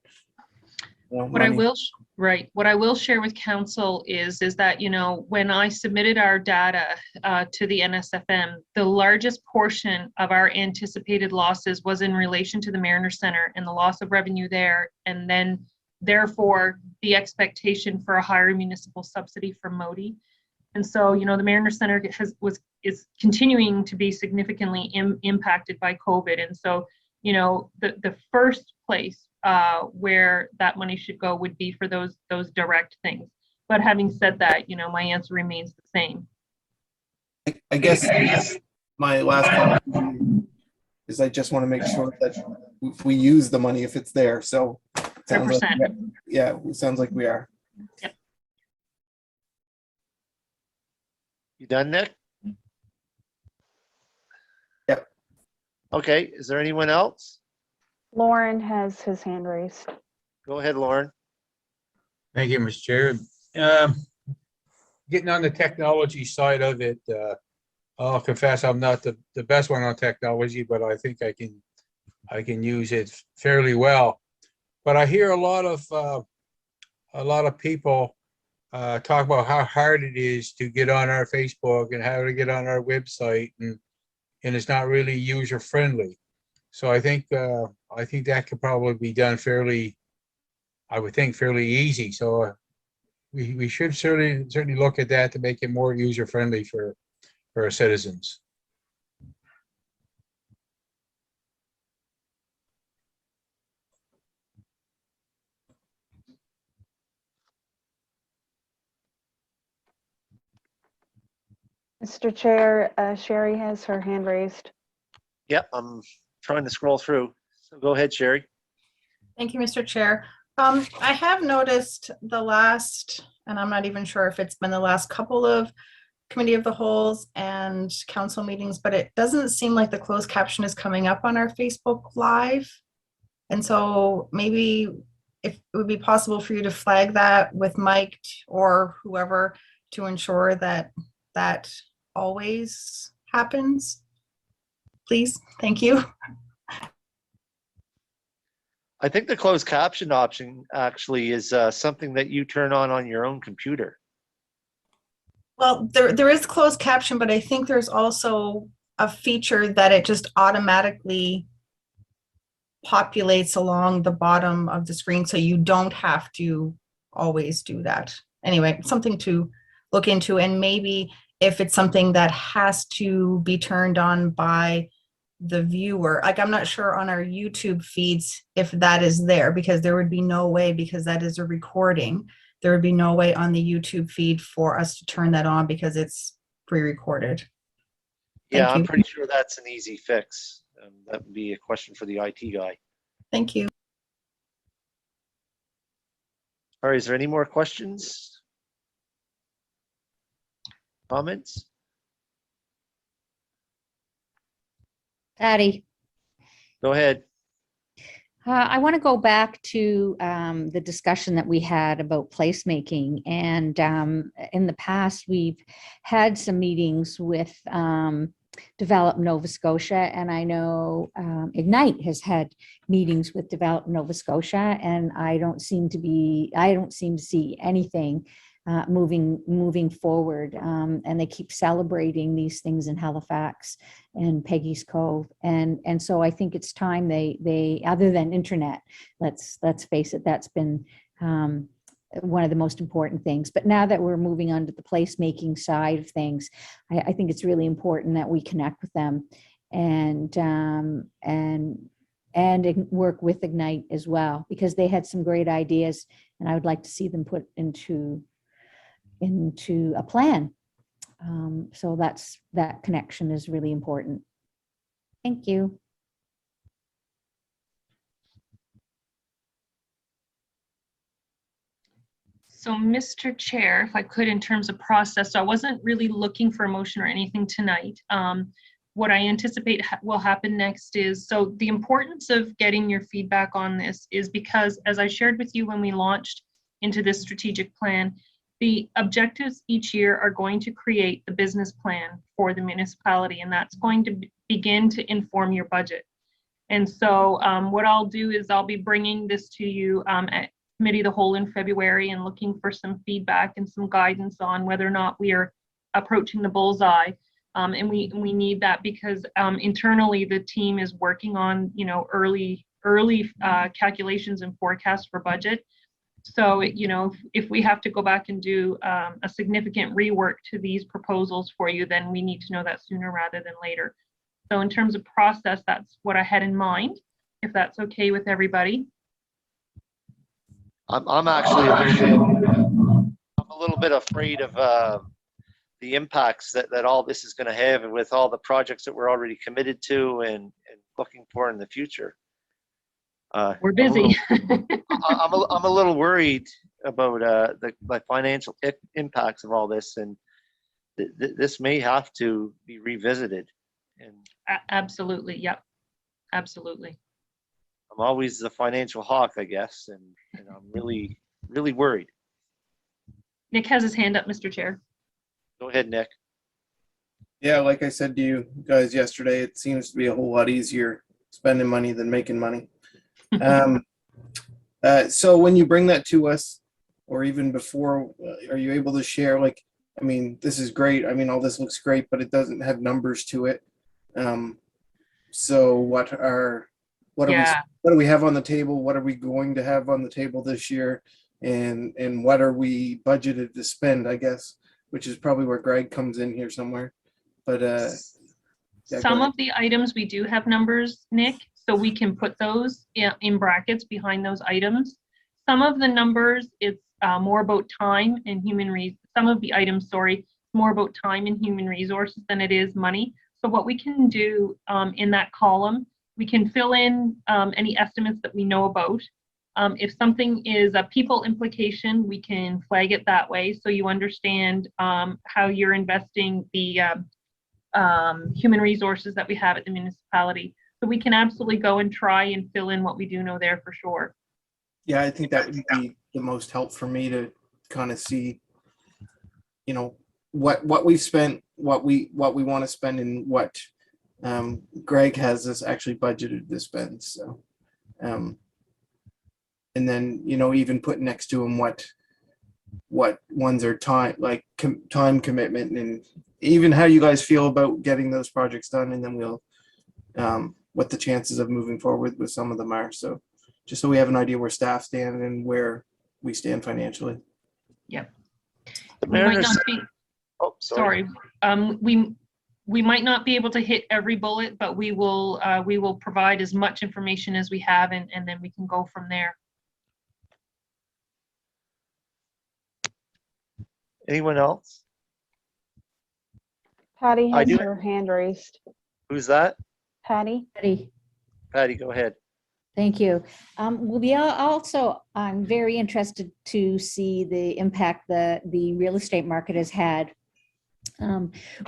you know, What I will share with council is that, you know, when I submitted our data to the NSFM, the largest portion of our anticipated losses was in relation to the Mariner Center and the loss of revenue there, and then therefore the expectation for a higher municipal subsidy from Modi. And so, you know, the Mariner Center is continuing to be significantly impacted by COVID. And so, you know, the first place where that money should go would be for those direct things. But having said that, you know, my answer remains the same. I guess my last comment is I just want to make sure that we use the money if it's there. So it sounds 100%. like, yeah, it sounds like we are. Yep. You done, Nick? Yep. Okay, is there anyone else? Lauren has his hand raised. Go ahead, Lauren. Thank you, Mr. Chair. Getting on the technology side of it, I'll confess I'm not the best one on technology, but I think I can use it fairly well. But I hear a lot of people talk about how hard it is to get on our Facebook and how to get on our website, and it's not really user friendly. So I think that could probably be done fairly easy. So we should certainly look at that to make it more user friendly for our citizens. Mr. Chair, Sherry has her hand raised. Yep, I'm trying to scroll through. So go ahead, Sherry. Thank you, Mr. Chair. I have noticed the last, and I'm not even sure if it's been the last couple of committee of the wholes and council meetings, but it doesn't seem like the closed caption is coming up on our Facebook Live. And so maybe if it would be possible for you to flag that with Mike or whoever to ensure that that always happens, please. Thank you. I think the closed caption option actually is something that you turn on your own computer. Well, there is closed caption, but I think there's also a feature that it just automatically populates along the bottom of the screen, so you don't have to always do that. Anyway, something to look into, and maybe if it's something that has to be turned on by the viewer, like I'm not sure on our YouTube feeds if that is there, because there would be no way, because that is a recording, there would be no way on the YouTube feed for us to turn that on because it's pre-recorded. Yeah, Thank I'm you. pretty sure that's an easy fix. That would be a question for the IT guy. Thank you. All right, is there any more questions? Comments? Patty, Go ahead. I want to go back to the discussion that we had about placemaking. And in the past, we've had some meetings with Develop Nova Scotia. And I know Ignite has had meetings with Develop Nova Scotia. And I don't seem to see anything moving forward. And they keep celebrating these things in Halifax and Peggy's Cove. And so I think it's time they other than internet, let's face it, that's been one of the most important things. But now that we're moving on to the placemaking side of things, I think it's really important that we connect with them and work with Ignite as well, because they had some great ideas and I would like to see them put into a plan. So that connection is really important. Thank you. So, Mr. Chair, if I could, in terms of process, so I wasn't really looking for a motion or anything tonight. What I anticipate will happen next is, so the importance of getting your feedback on this is because, as I shared with you when we launched into this strategic plan, the objectives each year are going to create the business plan for the municipality, and that's going to begin to inform your budget. And so what I'll do is I'll be bringing this to you at Committee of the Whole in February and looking for some feedback and some guidance on whether or not we are approaching the bullseye. And we need that because internally the team is working on, early calculations and forecasts for budget. So, if we have to go back and do a significant rework to these proposals for you, then we need to know that sooner rather than later. So in terms of process, that's what I had in mind, if that's okay with everybody. I'm actually a little bit afraid of the impacts that all this is going to have, and with all the projects that we're already committed to and looking for in the future. We're busy. I'm a little worried about the financial impacts of all this, and this may have to be revisited. And Absolutely, yep, absolutely. I'm always the financial hawk, I guess, and I'm really worried. Nick has his hand up, Mr. Chair. Go ahead, Nick. Yeah, like I said to you guys yesterday, it seems to be a whole lot easier spending money than making money. So when you bring that to us, or even before, are you able to share, like, I mean, this is great. I mean, all this looks great, but it doesn't have numbers to it. So what do we have on the table? What are we going to have on the table this year? And what are we budgeted to spend, I guess, which is probably where Greg comes in here somewhere. But some of the items we do have numbers, Nick, so we can put those in brackets behind those items. Some of the numbers, it's more about time and some of the items, more about time and human resources than it is money. So what we can do in that column, we can fill in any estimates that we know about. If something is a people implication, we can flag it that way so you understand how you're investing the human resources that we have at the municipality. So we can absolutely go and try and fill in what we do know there for sure. yeah, I think that would be the most help for me to kind of see, what we've spent, what we want to spend, and what Greg has us actually budgeted to spend. So, and then, even put next to them what ones are time commitment, and even how you guys feel about getting those projects done. And then we'll, what the chances of moving forward with some of them are. So just so we have an idea where staff stand and where we stand financially. Yep. The We might Mariners. not be, Oh, sorry. we might not be able to hit every bullet, but we will provide as much information as we have, and then we can go from there. Anyone else? Patty I has do. her hand raised. Who's that? Patty? Patty. Patty, go ahead. Thank you. I'm very interested to see the impact the real estate market has had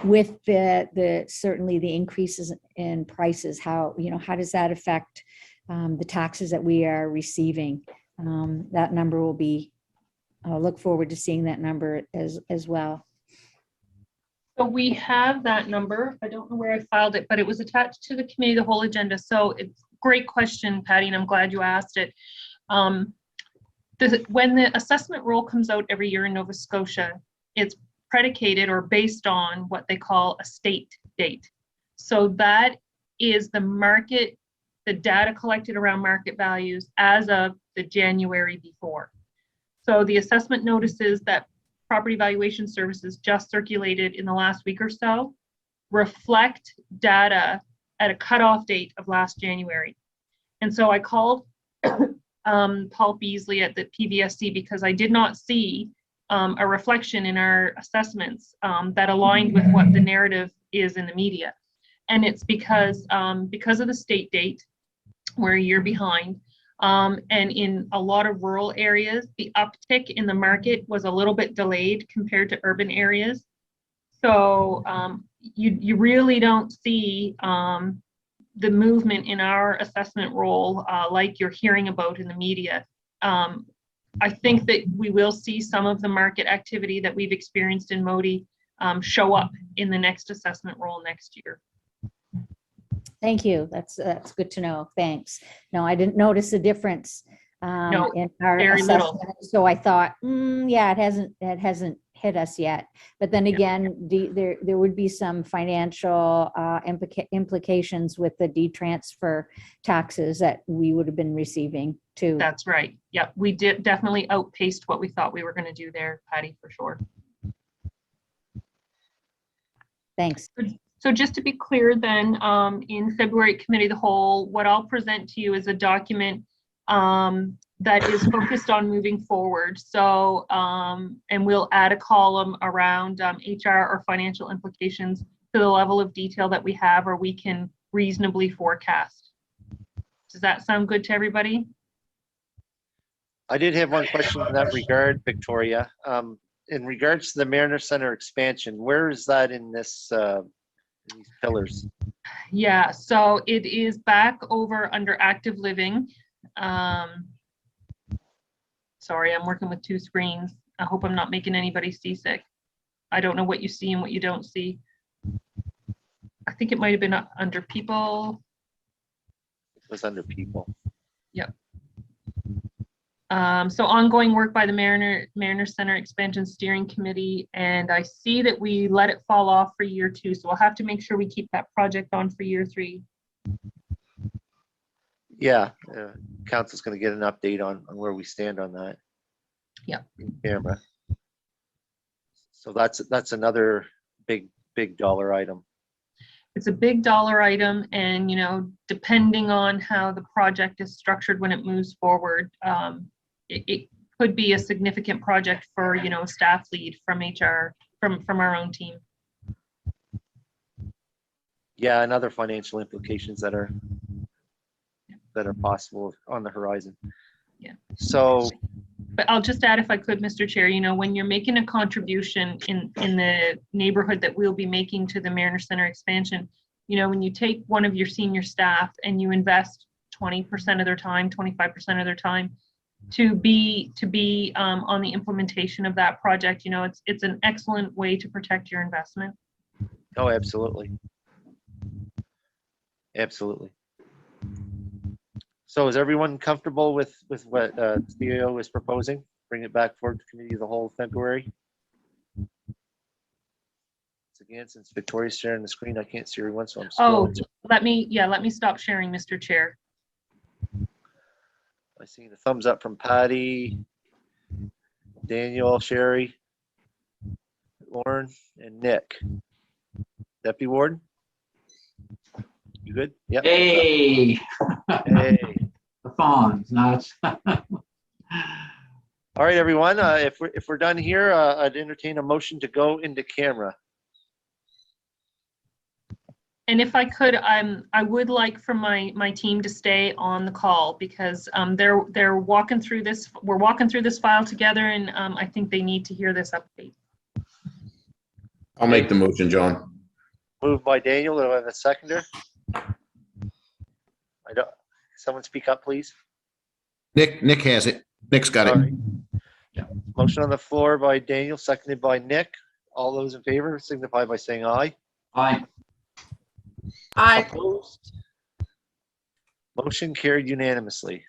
With the certainly the increases in prices, how, how does that affect the taxes that we are receiving? That number will be, I'll look forward to seeing that number as well. So we have that number. I don't know where I filed it, but it was attached to the committee of the whole agenda. So it's a great question, Patty, and I'm glad you asked it. When the assessment roll comes out every year in Nova Scotia, it's predicated or based on what they call a state date. So that is the data collected around market values as of the January before. So the assessment notices that Property Valuation Services just circulated in the last week or so reflect data at a cutoff date of last January. And so I called Paul Beasley at the PVSC because I did not see a reflection in our assessments that aligned with what the narrative is in the media. And it's because of the state date, we're a year behind. And in a lot of rural areas, the uptick in the market was a little bit delayed compared to urban areas. So you really don't see the movement in our assessment roll like you're hearing about in the media. I think that we will see some of the market activity that we've experienced in Modi show up in the next assessment roll next year. Thank you. That's good to know. Thanks. No, I didn't notice a difference No, in our very little. assessment. So I thought, yeah, it hasn't hit us yet. But then again, there would be some financial implications with the detransfer taxes that we would have been receiving too. That's right. Yep, we did definitely outpaced what we thought we were going to do there, Patty, for sure. Thanks. So just to be clear then, in February Committee of the Whole, what I'll present to you is a document that is focused on moving forward. So, and we'll add a column around HR or financial implications to the level of detail that we have or we can reasonably forecast. Does that sound good to everybody? I did have one question in that regard, Victoria. In regards to the Mariner Center expansion, where is that in this in these pillars? Yeah, so it is back over under active living. Sorry, I'm working with two screens. I hope I'm not making anybody seasick. I don't know what you see and what you don't see. I think it might have been under people. It was under people. Yep. So ongoing work by the Mariner Center Expansion Steering Committee, and I see that we let it fall off for year 2, so we'll have to make sure we keep that project on for year 3. Yeah, council's going to get an update on where we stand on that. Yeah. In camera. So that's another big dollar item. It's a big dollar item, and depending on how the project is structured when it moves forward, it could be a significant project for a staff lead from HR from our own team. Yeah, and other financial implications that are possible on the horizon. Yeah. So, but I'll just add, if I could, Mr. Chair, when you're making a contribution in the neighborhood that we'll be making to the Mariner Center expansion, when you take one of your senior staff and you invest 20% of their time, 25% of their time to be on the implementation of that project, it's an excellent way to protect your investment. oh, absolutely. Absolutely. So is everyone comfortable with what CEO is proposing? Bring it back forward to committee of the whole February. Again, since Victoria's sharing the screen, I can't see everyone, so I'm scrolling. Let me stop sharing, Mr. Chair. I see the thumbs up from Patty, Daniel, Sherry, Lauren, and Nick. Deputy Warden, you good? Yep. Hey, Hey. the fawns, nuts. All right, everyone. If we're done here, I'd entertain a motion to go into camera. And if I could, I would like for my team to stay on the call because they're walking through this. We're walking through this file together, and I think they need to hear this update. I'll make the motion, John. Moved by Daniel. Do I have a seconder? I don't, someone speak up, please. Nick has it. Nick's got All it. right. Motion on the floor by Daniel, seconded by Nick. All those in favor signify by saying aye. Aye. I Opposed? Motion carried unanimously.